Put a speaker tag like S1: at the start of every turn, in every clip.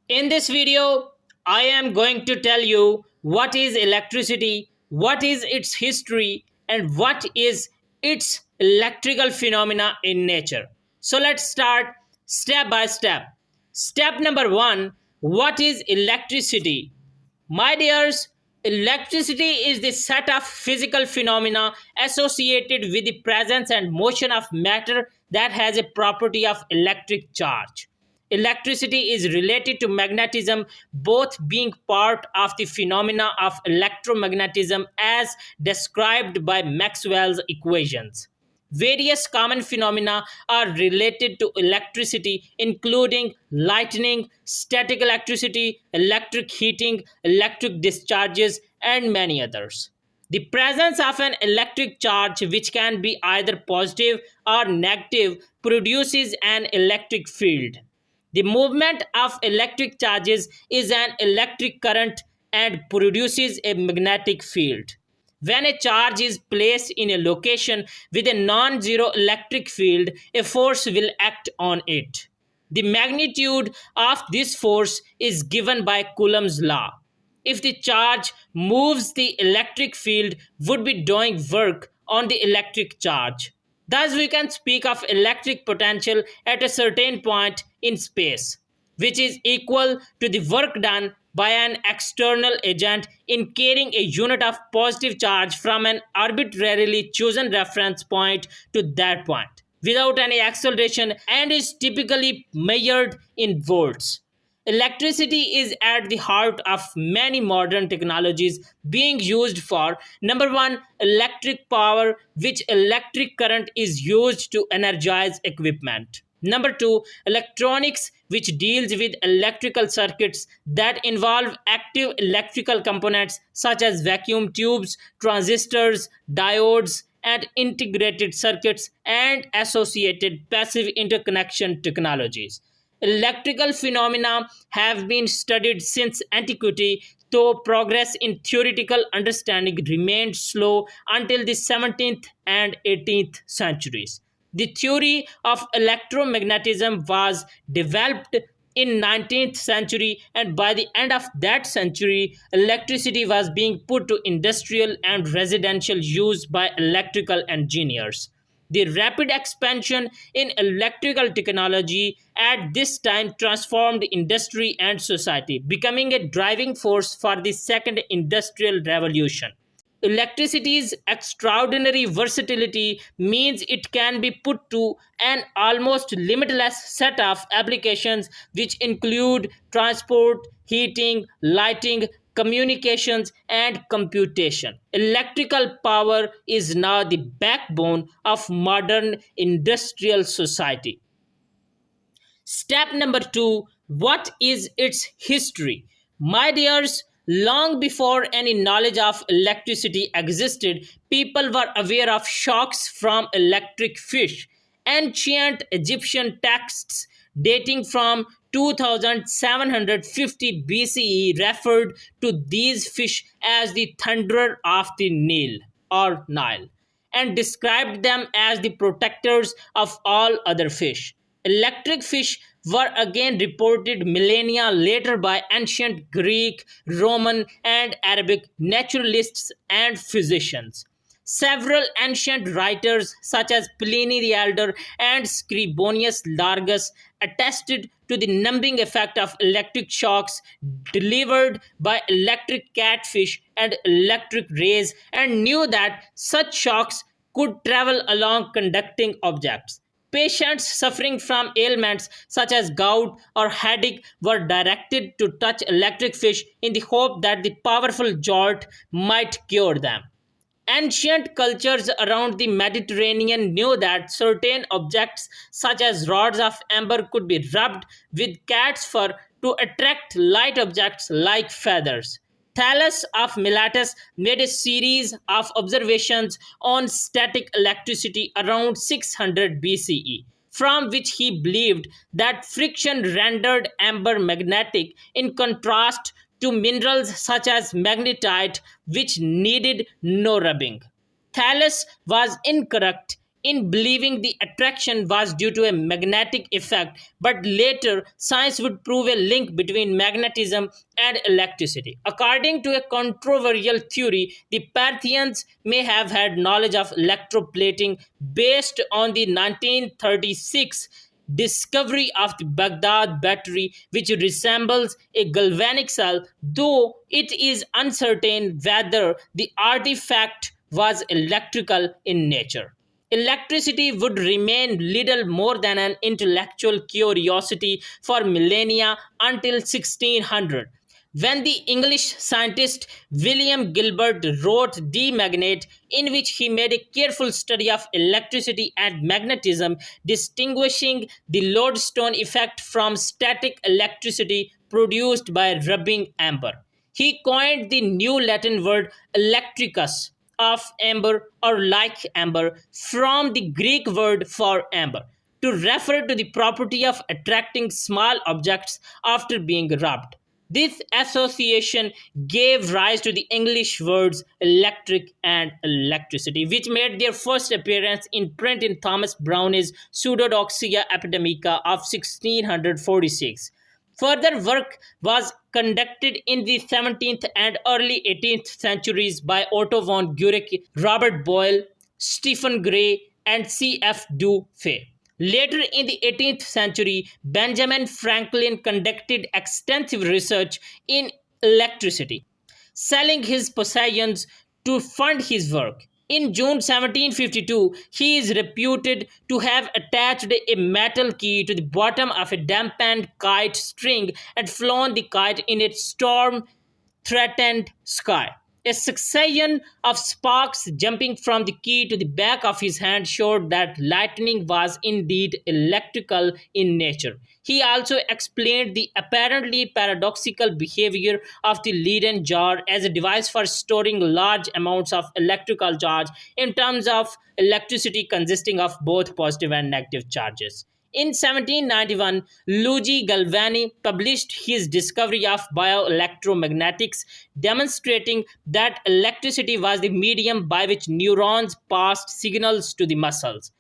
S1: In this video, I am going to tell you what is electricity, what is its history, and what is its electrical phenomena in nature. So let's start step by step. Step number 1, what is electricity? My dears, electricity is the set of physical phenomena associated with the presence and motion of matter that has a property of electric charge. Electricity is related to magnetism, both being part of the phenomena of electromagnetism as described by Maxwell's equations. Various common phenomena are related to electricity, including lightning, static electricity, electric heating, electric discharges, and many others. The presence of an electric charge, which can be either positive or negative, produces an electric field. The movement of electric charges is an electric current and produces a magnetic field. When a charge is placed in a location with a non-zero electric field, a force will act on it. The magnitude of this force is given by Coulomb's law. If the charge moves, the electric field would be doing work on the electric charge. Thus, we can speak of electric potential at a certain point in space, which is equal to the work done by an external agent in carrying a unit of positive charge from an arbitrarily chosen reference point to that point without any acceleration and is typically measured in volts. Electricity is at the heart of many modern technologies being used for number 1, electric power, which electric current is used to energize equipment. Number 2, electronics, which deals with electrical circuits that involve active electrical components such as vacuum tubes, transistors, diodes, and integrated circuits and associated passive interconnection technologies. Electrical phenomena have been studied since antiquity, though progress in theoretical understanding remained slow until the 17th and 18th centuries. The theory of electromagnetism was developed in 19th century, and by the end of that century electricity was being put to industrial and residential use by electrical engineers. The rapid expansion in electrical technology at this time transformed industry and society, becoming a driving force for the second industrial revolution. Electricity's extraordinary versatility means it can be put to an almost limitless set of applications, which include transport, heating, lighting, communications, and computation. Electrical power is now the backbone of modern industrial society. Step number 2, what is its history? My dears, long before any knowledge of electricity existed, people were aware of shocks from electric fish. Ancient Egyptian texts dating from 2750 BCE referred to these fish as the thunder of the Nile and described them as the protectors of all other fish. Electric fish were again reported millennia later by ancient Greek, Roman, and Arabic naturalists and physicians. Several ancient writers, such as Pliny the Elder and Scribonius Largus, attested to the numbing effect of electric shocks delivered by electric catfish and electric rays, and knew that such shocks could travel along conducting objects. Patients suffering from ailments such as gout or headache were directed to touch electric fish in the hope that the powerful jolt might cure them. Ancient cultures around the Mediterranean knew that certain objects, such as rods of amber, could be rubbed with cat's fur to attract light objects like feathers. Thales of Miletus made a series of observations on static electricity around 600 BCE, from which he believed that friction rendered amber magnetic in contrast to minerals such as magnetite, which needed no rubbing. Thales was incorrect in believing the attraction was due to a magnetic effect, but later science would prove a link between magnetism and electricity. According to a controversial theory, the Parthians may have had knowledge of electroplating based on the 1936 discovery of the Baghdad battery, which resembles a galvanic cell, though it is uncertain whether the artifact was electrical in nature. Electricity would remain little more than an intellectual curiosity for millennia until 1600, when the English scientist William Gilbert wrote De Magnete, in which he made a careful study of electricity and magnetism, distinguishing the lodestone effect from static electricity produced by rubbing amber. He coined the new Latin word electricus, of amber or like amber, from the Greek word for amber, to refer to the property of attracting small objects after being rubbed. This association gave rise to the English words electric and electricity, which made their first appearance in print in Thomas Browne's Pseudodoxia Epidemica of 1646. Further work was conducted in the 17th and early 18th centuries by Otto von Guericke, Robert Boyle, Stephen Gray, and C.F. Dufay. Later in the 18th century, Benjamin Franklin conducted extensive research in electricity, selling his possessions to fund his work. In June 1752, he is reputed to have attached a metal key to the bottom of a dampened kite string and flown the kite in a storm threatened sky. A succession of sparks jumping from the key to the back of his hand showed that lightning was indeed electrical in nature. He also explained the apparently paradoxical behavior of the Leyden jar as a device for storing large amounts of electrical charge in terms of electricity consisting of both positive and negative charges. In 1791, Luigi Galvani published his discovery of bioelectromagnetics, demonstrating that electricity was the medium by which neurons passed signals to the muscles.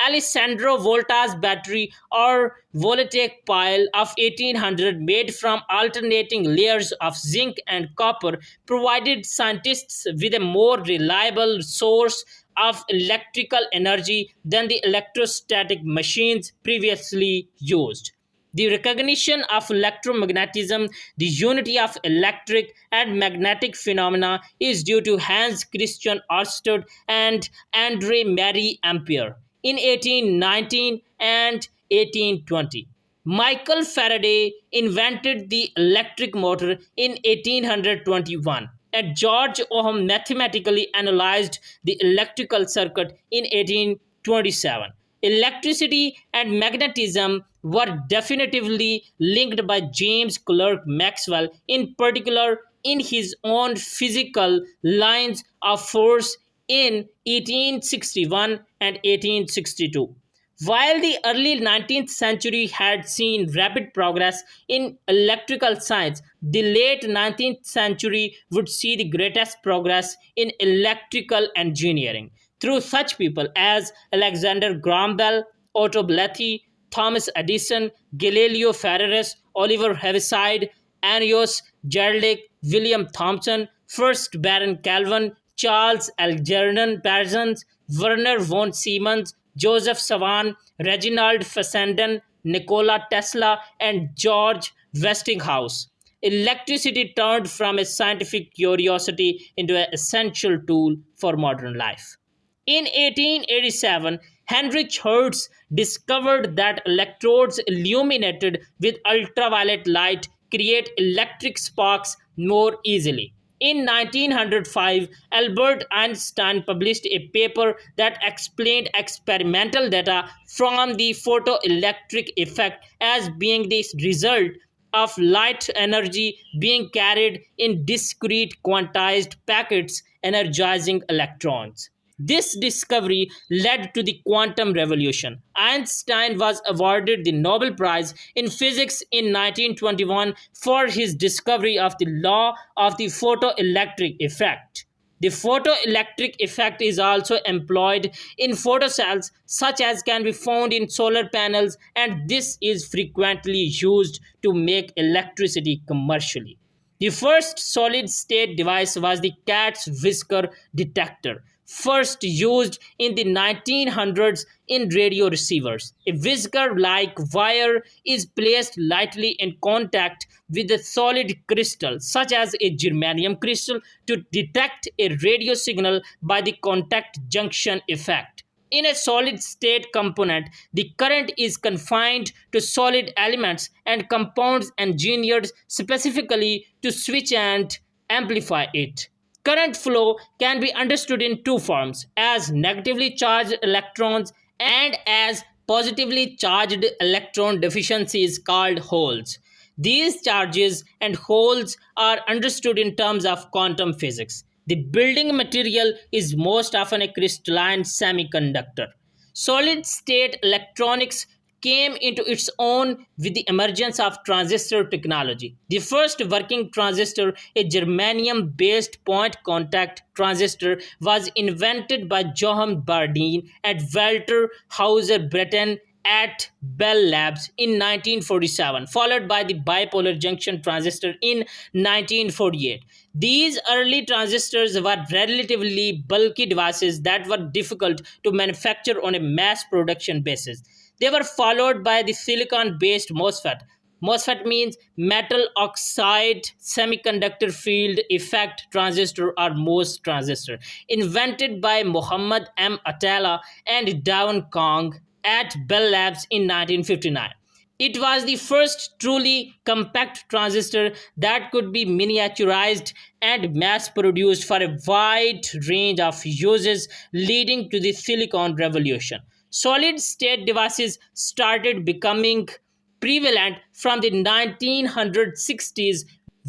S1: Alessandro Volta's battery or voltaic pile of 1800, made from alternating layers of zinc and copper, provided scientists with a more reliable source of electrical energy than the electrostatic machines previously used. The recognition of electromagnetism, the unity of electric and magnetic phenomena, is due to Hans Christian Ørsted and Andre Marie Ampere in 1819 and 1820. Michael Faraday invented the electric motor in 1821, and George Ohm mathematically analyzed the electrical circuit in 1827. Electricity and magnetism were definitively linked by James Clerk Maxwell, in particular in his own physical lines of force in 1861 and 1862. While the early 19th century had seen rapid progress in electrical science, the late 19th century would see the greatest progress in electrical engineering through such people as Alexander Graham Bell, Otto Blethy, Thomas Edison, Galileo Ferraris, Oliver Heaviside, Anios Jarlek, William Thomson, first Baron Calvin, Charles Algernon Parsons, Werner von Siemens, Joseph Savan, Reginald Fessenden, Nikola Tesla, and George Westinghouse. Electricity turned from a scientific curiosity into an essential tool for modern life. In 1887, Heinrich Hertz discovered that electrodes illuminated with ultraviolet light create electric sparks more easily. In 1905, Albert Einstein published a paper that explained experimental data from the photoelectric effect as being the result of light energy being carried in discrete quantized packets energizing electrons. This discovery led to the quantum revolution. Einstein was awarded the Nobel Prize in Physics in 1921 for his discovery of the law of the photoelectric effect. The photoelectric effect is also employed in photocells, such as can be found in solar panels, and this is frequently used to make electricity commercially. The first solid state device was the cat's whisker detector, first used in the 1900s in radio receivers. A whisker like wire is placed lightly in contact with a solid crystal, such as a germanium crystal, to detect a radio signal by the contact junction effect. In a solid state component, the current is confined to solid elements and compounds engineered specifically to switch and amplify it. Current flow can be understood in two forms: as negatively charged electrons and as positively charged electron deficiencies called holes. These charges and holes are understood in terms of quantum physics. The building material is most often a crystalline semiconductor. Solid state electronics came into its own with the emergence of transistor technology. The first working transistor, a germanium based point contact transistor, was invented by Johann Bardeen and Walter Hauser Breton at Bell Labs in 1947, followed by the bipolar junction transistor in 1948. These early transistors were relatively bulky devices that were difficult to manufacture on a mass production basis. They were followed by the silicon based MOSFET. MOSFET means metal oxide semiconductor field effect transistor or MOS transistor, invented by Muhammad M. Atala and Davon Kong at Bell Labs in 1959. It was the first truly compact transistor that could be miniaturized and mass produced for a wide range of uses, leading to the silicon revolution. Solid state devices started becoming prevalent from the 1960s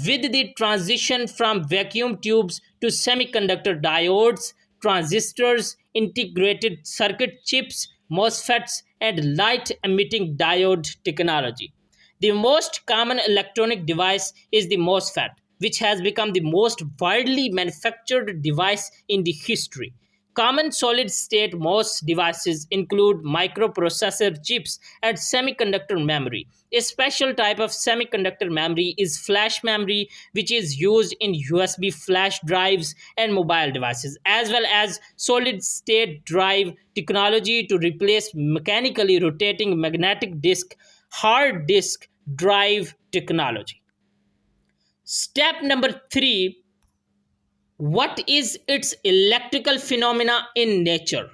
S1: with the transition from vacuum tubes to semiconductor diodes, transistors, integrated circuit chips, MOSFETs, and light emitting diode technology. The most common electronic device is the MOSFET, which has become the most widely manufactured device in the history. Common solid state MOS devices include microprocessor chips and semiconductor memory. A special type of semiconductor memory is flash memory, which is used in USB flash drives and mobile devices, as well as solid state drive technology to replace mechanically rotating magnetic disk hard disk drive technology. Step number 3: what is its electrical phenomena in nature?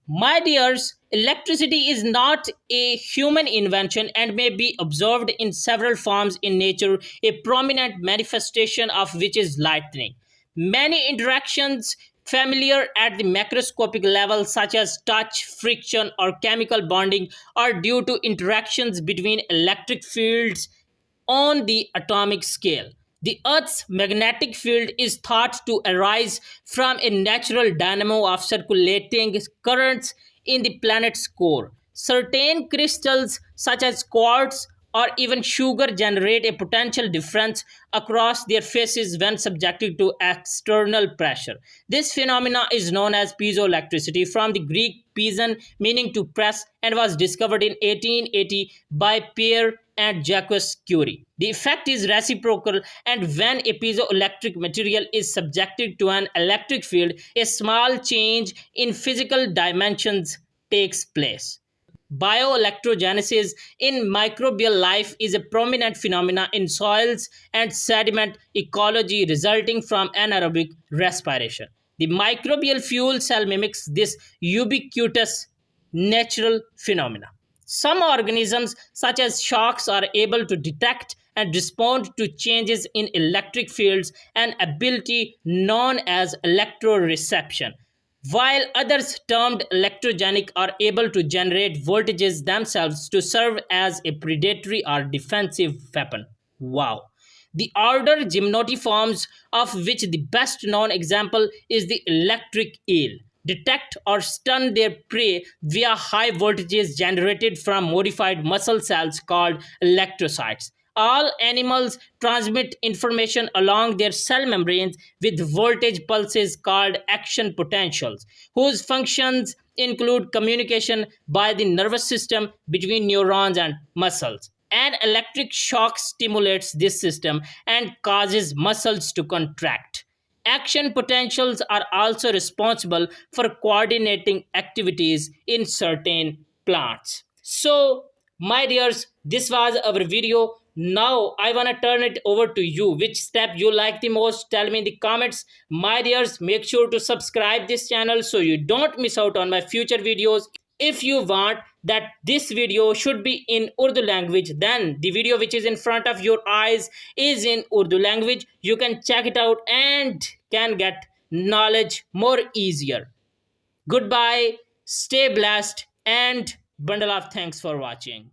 S1: My dears, electricity is not a human invention and may be observed in several forms in nature, a prominent manifestation of which is lightning. Many interactions familiar at the macroscopic level, such as touch, friction, or chemical bonding, are due to interactions between electric fields on the atomic scale. The Earth's magnetic field is thought to arise from a natural dynamo of circulating currents in the planet's core. Certain crystals, such as quartz or even sugar, generate a potential difference across their faces when subjected to external pressure. This phenomena is known as piezoelectricity, from the Greek pieson, meaning to press, and was discovered in 1880 by Pierre and Jacques Curie. The effect is reciprocal, and when a piezoelectric material is subjected to an electric field, a small change in physical dimensions takes place. Bioelectrogenesis in microbial life is a prominent phenomenon in soils and sediment ecology resulting from anaerobic respiration. The microbial fuel cell mimics this ubiquitous natural phenomena. Some organisms, such as sharks, are able to detect and respond to changes in electric fields, an ability known as electroreception, while others, termed electrogenic, are able to generate voltages themselves to serve as a predatory or defensive weapon. Wow. The order gymnotiforms, of which the best known example is the electric eel, detect or stun their prey via high voltages generated from modified muscle cells called electrocytes. All animals transmit information along their cell membranes with voltage pulses called action potentials, whose functions include communication by the nervous system between neurons and muscles. An electric shock stimulates this system and causes muscles to contract. Action potentials are also responsible for coordinating activities in certain plants. So, my dears, this was our video. Now, I want to turn it over to you. Which step you like the most? Tell me in the comments. My dears, make sure to subscribe this channel so you don't miss out on my future videos. If you want that this video should be in Urdu language, then the video which is in front of your eyes is in Urdu language. You can check it out and can get knowledge more easier. Goodbye, stay blessed, and bundle of thanks for watching.